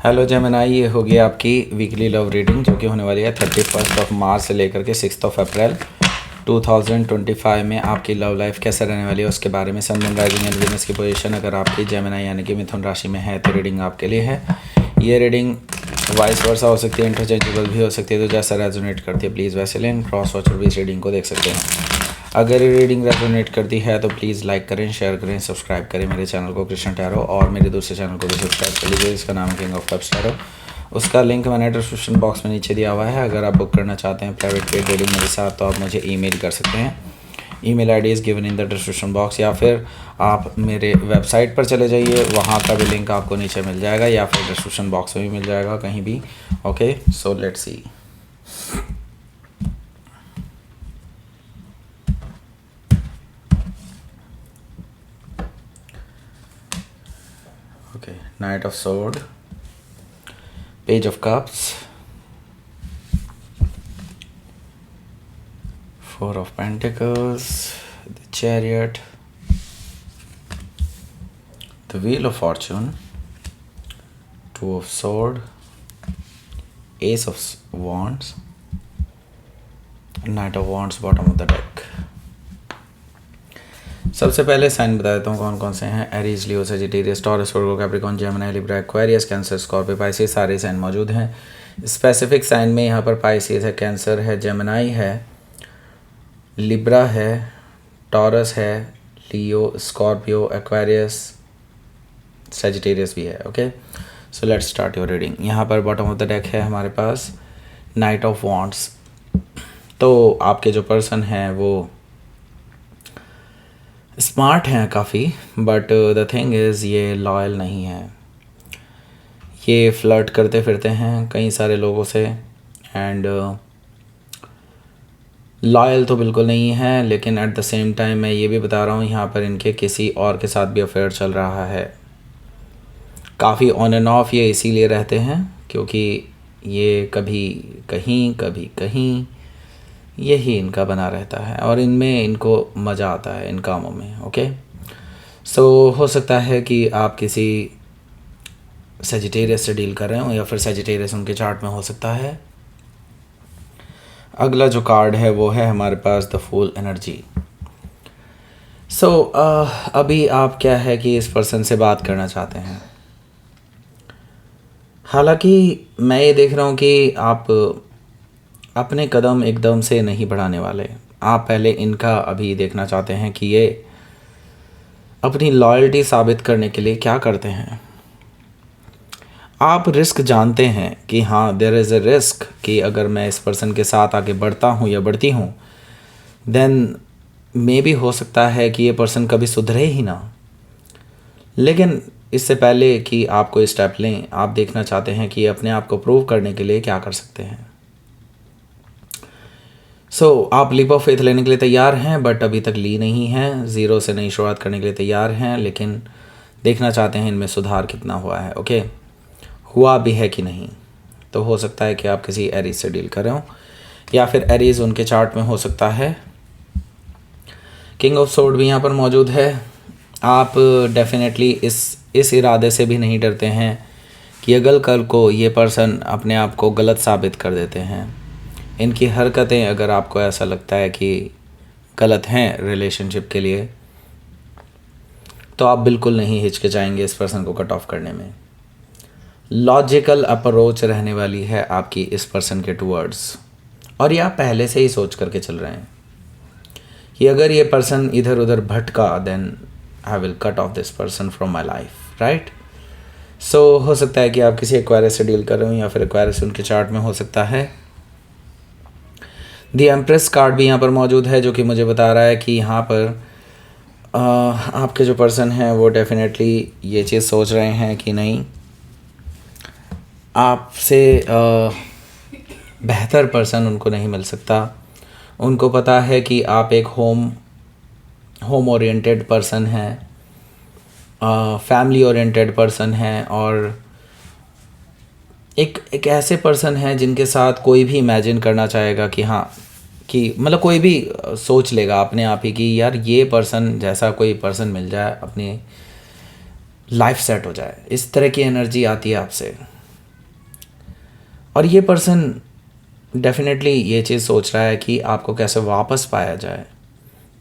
Hello Gemini, ये होगी आपकी वीकली लव रीडिंग जो कि होने वाली है 31 मार्च से लेकर के 6 अप्रैल 2025 में। आपकी लव लाइफ कैसे रहने वाली है उसके बारे में। सन, मून, राइजिंग एंड वीनस की पोजीशन अगर आपकी जेमिनाई यानी कि मिथुन राशि में है तो रीडिंग आपके लिए है। ये रीडिंग वाइस वर्सा हो सकती है, इंटरचेंजेबल भी हो सकती है, तो जैसा रेजोनेट करती है प्लीज़ वैसे लें। क्रॉस वॉच और भी इस रीडिंग को देख सकते हैं। अगर ये रीडिंग रेजोनेट करती है तो प्लीज़ लाइक करें, शेयर करें, सब्सक्राइब करें मेरे चैनल को कृष्ण टैरो, और मेरे दूसरे चैनल को भी सब्सक्राइब कर लीजिए, इसका नाम है किंग ऑफ कप्स टैरो। उसका लिंक मैंने डिस्क्रिप्शन बॉक्स में नीचे दिया हुआ है। अगर आप बुक करना चाहते हैं प्राइवेट पेड रीडिंग मेरे साथ तो आप मुझे ईमेल कर सकते हैं। Email ID is given in the description box, या फिर आप मेरे वेबसाइट पर चले जाइए, वहाँ का भी लिंक आपको नीचे मिल जाएगा, या फिर डिस्क्रिप्शन बॉक्स में भी मिल जाएगा कहीं भी। Okay, so let's see. Okay, Knight of Sword, Page of Cups, Four of Pentacles, the Chariot, the Wheel of Fortune, Two of Sword, Ace of Wands, Knight of Wands, bottom of the deck। सबसे पहले sign बता देता हूँ कौन कौन से हैं। Aries, Leo, Sagittarius, Taurus, Virgo, Capricorn, Gemini, Libra, Aquarius, Cancer, Scorpio, Pisces, सारे साइन मौजूद हैं। स्पेसिफिक साइन में यहाँ पर पाइसेस है, कैंसर है, जेमिनी है, लिब्रा है, टॉरस है, लियो, स्कॉर्पियो, एक्वेरियस, सजिटेरियस भी है। Okay, so let's start your reading. यहाँ पर बॉटम ऑफ द डेक है हमारे पास नाइट ऑफ वॉन्ड्स। तो आपके जो पर्सन हैं वो स्मार्ट हैं काफ़ी, बट द थिंग इज़ ये लॉयल नहीं है। ये फ्लर्ट करते फिरते हैं कई सारे लोगों से, एंड लॉयल तो बिल्कुल नहीं है, लेकिन एट द सेम टाइम मैं ये भी बता रहा हूँ यहाँ पर इनके किसी और के साथ भी अफेयर चल रहा है। काफ़ी ऑन एंड ऑफ ये इसीलिए रहते हैं क्योंकि ये कभी कहीं यही इनका बना रहता है, और इनमें इनको मज़ा आता है इन कामों में। ओके, सो हो सकता है कि आप किसी सजिटेरियस से डील कर रहे हो, या फिर सजिटेरियस उनके चार्ट में हो सकता है। अगला जो कार्ड है वो है हमारे पास द फूल एनर्जी। सो अभी आप क्या है कि इस पर्सन से बात करना चाहते हैं। हालांकि मैं ये देख रहा हूँ कि आप अपने कदम एकदम से नहीं बढ़ाने वाले। आप पहले इनका अभी देखना चाहते हैं कि ये अपनी लॉयल्टी साबित करने के लिए क्या करते हैं। आप रिस्क जानते हैं कि हाँ, देयर इज़ अ रिस्क कि अगर मैं इस पर्सन के साथ आगे बढ़ता हूँ या बढ़ती हूँ, देन मे भी हो सकता है कि ये पर्सन कभी सुधरे ही ना। लेकिन इससे पहले कि आप कोई स्टेप लें, आप देखना चाहते हैं कि अपने आप को प्रूव करने के लिए क्या कर सकते हैं। आप लीप ऑफ फेथ लेने के लिए तैयार हैं, बट अभी तक ली नहीं हैं। ज़ीरो से नई शुरुआत करने के लिए तैयार हैं, लेकिन देखना चाहते हैं इनमें सुधार कितना हुआ है। ओके, हुआ भी है कि नहीं। तो हो सकता है कि आप किसी एरीज से डील कर रहे हो, या फिर एरीज उनके चार्ट में हो सकता है। किंग ऑफ सोर्ड भी यहाँ पर मौजूद है। आप डेफिनेटली इस इरादे से भी नहीं डरते हैं कि अगर कल को ये पर्सन अपने आप को गलत साबित कर देते हैं। इनकी हरकतें अगर आपको ऐसा लगता है कि गलत हैं रिलेशनशिप के लिए, तो आप बिल्कुल नहीं हिचकिचाएंगे इस पर्सन को कट ऑफ करने में। लॉजिकल अप्रोच रहने वाली है आपकी इस पर्सन के टूवर्ड्स, और ये आप पहले से ही सोच करके चल रहे हैं कि अगर ये पर्सन इधर उधर भटका, then I will cut off this person from my life, right. So हो सकता है कि आप किसी एक्वायरस से डील कर रहे हो, या फिर एक्वायरस उनके चार्ट में हो सकता है। दी एम्प्रेस कार्ड भी यहाँ पर मौजूद है, जो कि मुझे बता रहा है कि यहाँ पर आपके जो पर्सन हैं वो डेफिनेटली ये चीज़ सोच रहे हैं कि नहीं, आपसे बेहतर पर्सन उनको नहीं मिल सकता। उनको पता है कि आप एक होम ओरिएंटेड पर्सन हैं, फैमिली ओरिएंटेड पर्सन हैं, और एक ऐसे पर्सन हैं जिनके साथ कोई भी इमेजिन करना चाहेगा कि हाँ, कि मतलब कोई भी सोच लेगा अपने आप ही कि यार ये पर्सन जैसा कोई पर्सन मिल जाए, अपनी लाइफ सेट हो जाए। इस तरह की एनर्जी आती है आपसे। और ये पर्सन डेफिनेटली ये चीज़ सोच रहा है कि आपको कैसे वापस पाया जाए।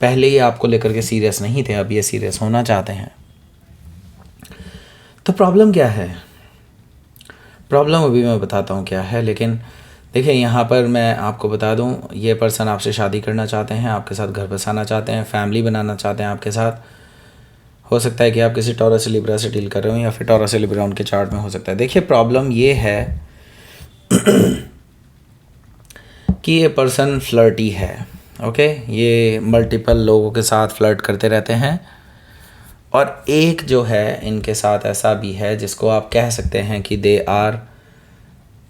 पहले ही आपको लेकर के सीरियस नहीं थे, अब ये सीरियस होना चाहते हैं। तो प्रॉब्लम क्या है? प्रॉब्लम अभी मैं बताता हूँ क्या है, लेकिन देखिए यहाँ पर मैं आपको बता दूँ, ये पर्सन आपसे शादी करना चाहते हैं, आपके साथ घर बसाना चाहते हैं, फैमिली बनाना चाहते हैं आपके साथ। हो सकता है कि आप किसी टॉरस लिब्रा से डील कर रहे हो, या फिर टॉरस लिब्रा उनके चार्ट में हो सकता है। देखिए प्रॉब्लम ये है कि ये पर्सन फ्लर्टी है, ओके। ये मल्टीपल लोगों के साथ फ्लर्ट करते रहते हैं, और एक जो है इनके साथ ऐसा भी है जिसको आप कह सकते हैं कि they are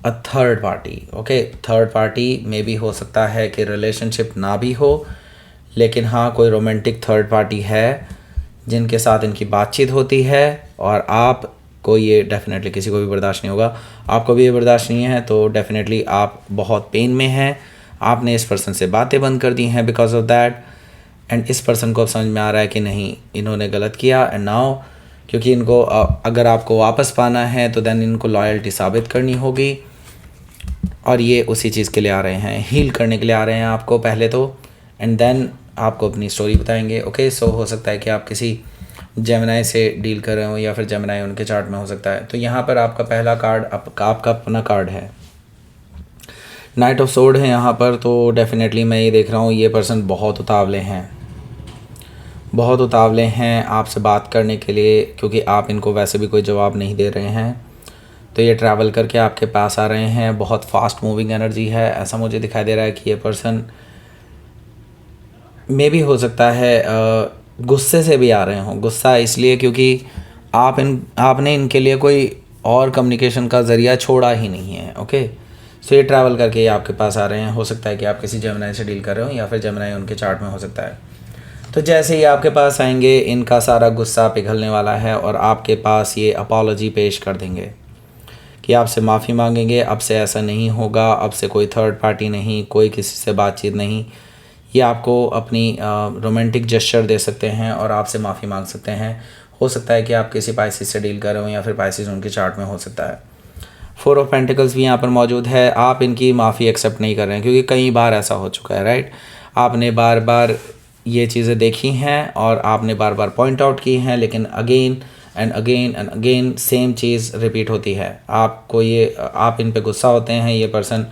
a third party, okay. Third party में भी हो सकता है कि रिलेशनशिप ना भी हो, लेकिन हाँ कोई रोमांटिक थर्ड पार्टी है जिनके साथ इनकी बातचीत होती है, और आपको ये डेफिनेटली किसी को भी बर्दाश्त नहीं होगा। आपको भी ये बर्दाश्त नहीं है तो डेफिनेटली आप बहुत पेन में हैं। आपने इस पर्सन से बातें बंद कर दी हैं बिकॉज ऑफ दैट, एंड इस पर्सन को अब समझ में आ रहा है कि नहीं, इन्होंने गलत किया। एंड नाउ क्योंकि इनको अगर आपको वापस पाना है तो देन इनको लॉयल्टी साबित करनी होगी, और ये उसी चीज़ के लिए आ रहे हैं, हील करने के लिए आ रहे हैं आपको पहले तो, एंड देन आपको अपनी स्टोरी बताएंगे, ओके। सो हो सकता है कि आप किसी जेमिनाई से डील कर रहे हो, या फिर जेमिनाई उनके चार्ट में हो सकता है। तो यहाँ पर आपका पहला कार्ड आपका अपना कार्ड है, नाइट ऑफ सोर्ड है यहाँ पर। तो डेफिनेटली मैं ये देख रहा हूँ ये पर्सन बहुत उतावले हैं, बहुत उतावले हैं आपसे बात करने के लिए, क्योंकि आप इनको वैसे भी कोई जवाब नहीं दे रहे हैं। तो ये ट्रैवल करके आपके पास आ रहे हैं, बहुत फास्ट मूविंग एनर्जी है, ऐसा मुझे दिखाई दे रहा है कि ये पर्सन में भी हो सकता है गुस्से से भी आ रहे हों। गुस्सा इसलिए क्योंकि आपने इनके लिए कोई और कम्युनिकेशन का ज़रिया छोड़ा ही नहीं है, ओके। सो ये ट्रैवल करके ये आपके पास आ रहे हैं। हो सकता है कि आप किसी जेमिनाई से डील कर रहे हो, या फिर जेमिनाई उनके चार्ट में हो सकता है। तो जैसे ही आपके पास आएंगे इनका सारा गुस्सा पिघलने वाला है, और आपके पास ये अपॉलॉजी पेश कर देंगे कि आपसे माफ़ी मांगेंगे, अब से ऐसा नहीं होगा, अब से कोई थर्ड पार्टी नहीं, कोई किसी से बातचीत नहीं। ये आपको अपनी रोमांटिक जेस्चर दे सकते हैं और आपसे माफ़ी मांग सकते हैं। हो सकता है कि आप किसी पाइसिस से डील कर रहे हो, या फिर पाइसिस उनके चार्ट में हो सकता है। 4 ऑफ पेंटिकल्स भी यहाँ पर मौजूद है। आप इनकी माफ़ी एक्सेप्ट नहीं कर रहे हैं, क्योंकि कई बार ऐसा हो चुका है, राइट। आपने बार बार ये चीज़ें देखी हैं और आपने बार बार पॉइंट आउट की हैं, लेकिन again and again and again same cheese repeat होती है। आपको ये आप इन पे गुस्सा होते हैं, ये पर्सन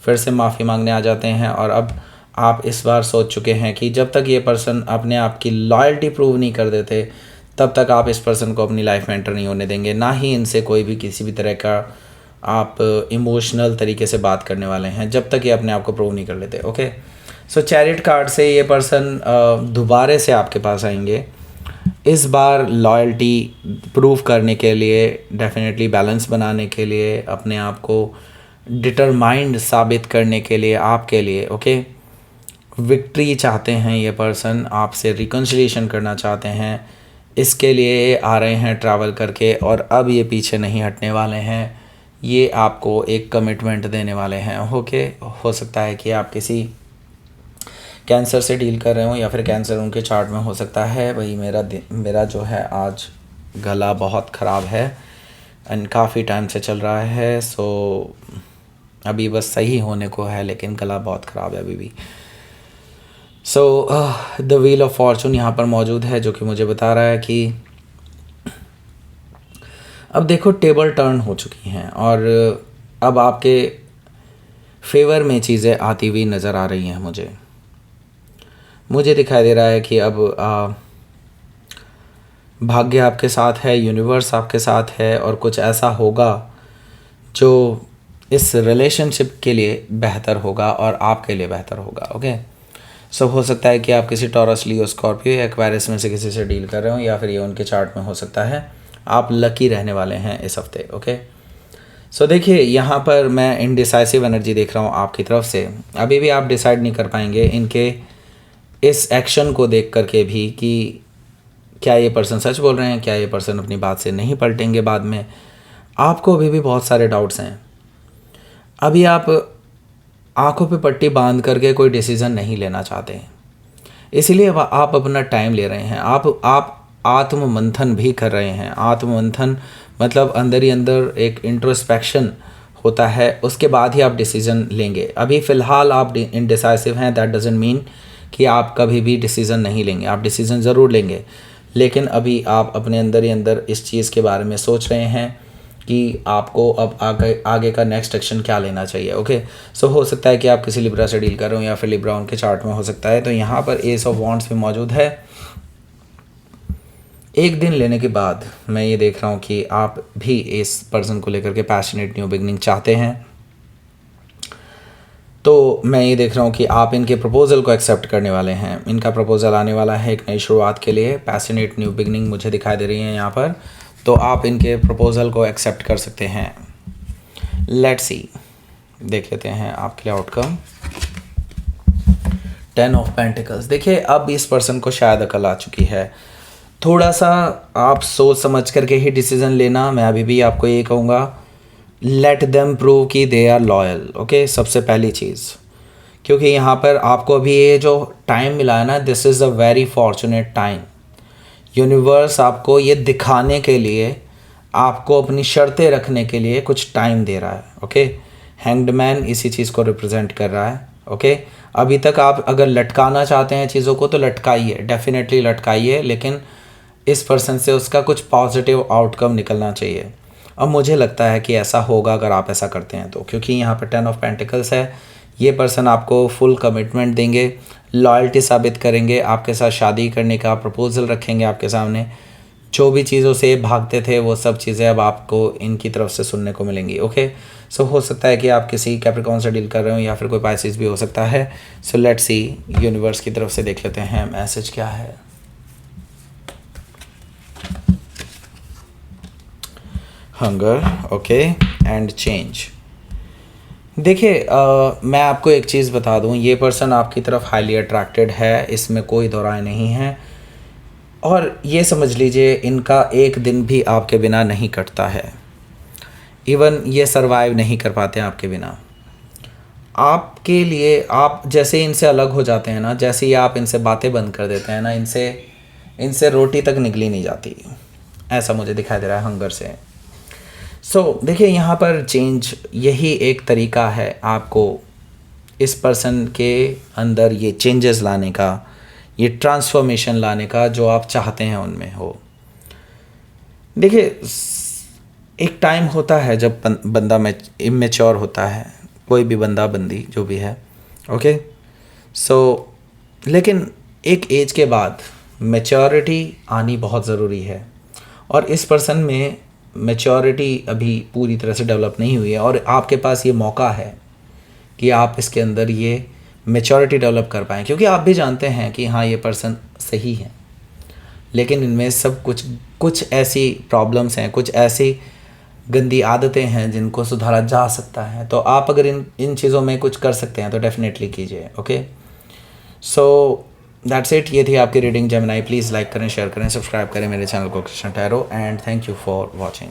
फिर से माफ़ी मांगने आ जाते हैं, और अब आप इस बार सोच चुके हैं कि जब तक ये पर्सन अपने आप की लॉयल्टी प्रूव नहीं कर देते तब तक आप इस पर्सन को अपनी लाइफ में एंटर नहीं होने देंगे, ना ही इनसे कोई भी किसी भी तरह का आप इमोशनल तरीके से बात करने वाले हैं, जब तक ये अपने आप को प्रूव नहीं कर लेते, ओके। सो चैरिट कार्ड से ये पर्सन दोबारा से आपके पास आएंगे, इस बार लॉयल्टी प्रूव करने के लिए, डेफिनेटली बैलेंस बनाने के लिए, अपने आप को डिटरमाइंड साबित करने के लिए, आपके लिए, ओके। विक्ट्री चाहते हैं ये पर्सन, आपसे रिकन्सिलिएशन करना चाहते हैं, इसके लिए आ रहे हैं ट्रैवल करके, और अब ये पीछे नहीं हटने वाले हैं। ये आपको एक कमिटमेंट देने वाले हैं, ओके। हो सकता है कि आप किसी कैंसर से डील कर रहे हो, या फिर कैंसर उनके चार्ट में हो सकता है। भाई मेरा जो है आज गला बहुत ख़राब है एंड काफ़ी टाइम से चल रहा है, सो अभी बस सही होने को है, लेकिन गला बहुत ख़राब है अभी भी। So the wheel of Fortune यहाँ पर मौजूद है, जो कि मुझे बता रहा है कि अब देखो टेबल टर्न हो चुकी हैं, और अब आपके फेवर में चीज़ें आती हुई नज़र आ रही हैं। मुझे दिखाई दे रहा है कि अब भाग्य आपके साथ है, यूनिवर्स आपके साथ है, और कुछ ऐसा होगा जो इस रिलेशनशिप के लिए बेहतर होगा और आपके लिए बेहतर होगा, ओके। सो हो सकता है कि आप किसी टॉरस, लियो, स्कॉर्पियो या एक्वेरियस में से किसी से डील कर रहे हो, या फिर ये उनके चार्ट में हो सकता है। आप लकी रहने वाले हैं इस हफ्ते, ओके। सो देखिए यहाँ पर मैं इनडिसाइसिव एनर्जी देख रहा हूँ आपकी तरफ से। अभी भी आप डिसाइड नहीं कर पाएंगे इनके इस एक्शन को देख करके भी कि क्या ये पर्सन सच बोल रहे हैं, क्या ये पर्सन अपनी बात से नहीं पलटेंगे बाद में। आपको अभी भी बहुत सारे डाउट्स हैं। अभी आप आंखों पे पट्टी बांध करके कोई डिसीज़न नहीं लेना चाहते, इसीलिए आप अपना टाइम ले रहे हैं। आप आत्म मंथन भी कर रहे हैं। आत्म मंथन मतलब अंदर ही अंदर एक इंट्रोस्पेक्शन होता है उसके बाद ही आप डिसीज़न लेंगे। अभी फ़िलहाल आप इनडिसाइसिव हैं, दैट डजंट मीन कि आप कभी भी डिसीज़न नहीं लेंगे, आप डिसीज़न ज़रूर लेंगे, लेकिन अभी आप अपने अंदर ही अंदर इस चीज़ के बारे में सोच रहे हैं कि आपको अब आगे का नेक्स्ट एक्शन क्या लेना चाहिए। ओके, सो हो सकता है कि आप किसी लिब्रा से डील कर रहे हो या फिर लिब्रा उनके चार्ट में हो सकता है। तो यहाँ पर एस ऑफ वॉन्ड्स भी मौजूद है। एक दिन लेने के बाद मैं ये देख रहा हूँ कि आप भी इस पर्सन को लेकर के पैशनेट न्यू बिगनिंग चाहते हैं। तो मैं ये देख रहा हूँ कि आप इनके प्रपोज़ल को एक्सेप्ट करने वाले हैं। इनका प्रपोज़ल आने वाला है एक नई शुरुआत के लिए, पैशनेट न्यू बिगनिंग मुझे दिखाई दे रही है यहाँ पर। तो आप इनके प्रपोज़ल को एक्सेप्ट कर सकते हैं। लेट्स सी, देख लेते हैं आपके लिए आउटकम। 10 of pentacles. देखिए अब इस पर्सन को शायद अकल आ चुकी है। थोड़ा सा आप सोच समझ करके ही डिसीज़न लेना। मैं अभी भी आपको ये कहूँगा, लेट देम प्रूव कि दे आर लॉयल। ओके, सबसे पहली चीज़, क्योंकि यहाँ पर आपको अभी ये जो टाइम मिला है ना, this is a very fortunate time. Universe आपको ये दिखाने के लिए, आपको अपनी शर्तें रखने के लिए कुछ टाइम दे रहा है। ओके, हैंग्ड मैन इसी चीज़ को रिप्रेजेंट कर रहा है। ओके, अभी तक आप अगर लटकाना चाहते हैं चीज़ों को तो लटकाइए, डेफिनेटली लटकाइए, लेकिन इस पर्सन से उसका कुछ पॉजिटिव आउटकम निकलना चाहिए। अब मुझे लगता है कि ऐसा होगा अगर आप ऐसा करते हैं तो, क्योंकि यहाँ पर 10 ऑफ पेंटिकल्स है। ये पर्सन आपको फुल कमिटमेंट देंगे, लॉयल्टी साबित करेंगे, आपके साथ शादी करने का प्रपोजल रखेंगे आपके सामने। जो भी चीज़ों से भागते थे वो सब चीज़ें अब आपको इनकी तरफ से सुनने को मिलेंगी। ओके, सो हो सकता है कि आप किसी कैप्रिकॉर्न से डील कर रहे हो या फिर कोई पाइसेस भी हो सकता है। सो लेट्स सी, यूनिवर्स की तरफ से देख लेते हैं मैसेज क्या है। Hunger, okay, and change. देखिए मैं आपको एक चीज़ बता दूं, ये पर्सन आपकी तरफ हाईली अट्रैक्टेड है, इसमें कोई दो राय नहीं है। और ये समझ लीजिए इनका एक दिन भी आपके बिना नहीं कटता है। इवन ये सरवाइव नहीं कर पाते हैं आपके बिना। आपके लिए आप जैसे इनसे अलग हो जाते हैं ना, जैसे ही आप इनसे बातें बंद कर देते हैं ना, इनसे रोटी तक निकली नहीं जाती, ऐसा मुझे दिखाई दे रहा है हंगर से। सो देखिए यहाँ पर चेंज, यही एक तरीका है आपको इस पर्सन के अंदर ये चेंजेस लाने का, ये ट्रांसफॉर्मेशन लाने का जो आप चाहते हैं उनमें हो। देखिए एक टाइम होता है जब बंदा इमेच्योर होता है, कोई भी बंदा बंदी जो भी है। ओके, सो लेकिन एक एज के बाद मैच्योरिटी आनी बहुत ज़रूरी है, और इस पर्सन में मैच्योरिटी अभी पूरी तरह से डेवलप नहीं हुई है, और आपके पास ये मौका है कि आप इसके अंदर ये मैच्योरिटी डेवलप कर पाएँ, क्योंकि आप भी जानते हैं कि हाँ ये पर्सन सही है, लेकिन इनमें सब कुछ ऐसी प्रॉब्लम्स हैं, कुछ ऐसी गंदी आदतें हैं जिनको सुधारा जा सकता है। तो आप अगर इन चीज़ों में कुछ कर सकते हैं तो डेफिनेटली कीजिए। Okay, so that's it. ये थी आपकी रीडिंग जेमिनी। प्लीज़ लाइक करें, शेयर करें, सब्सक्राइब करें मेरे चैनल को Krishna tarot, and thank you for watching.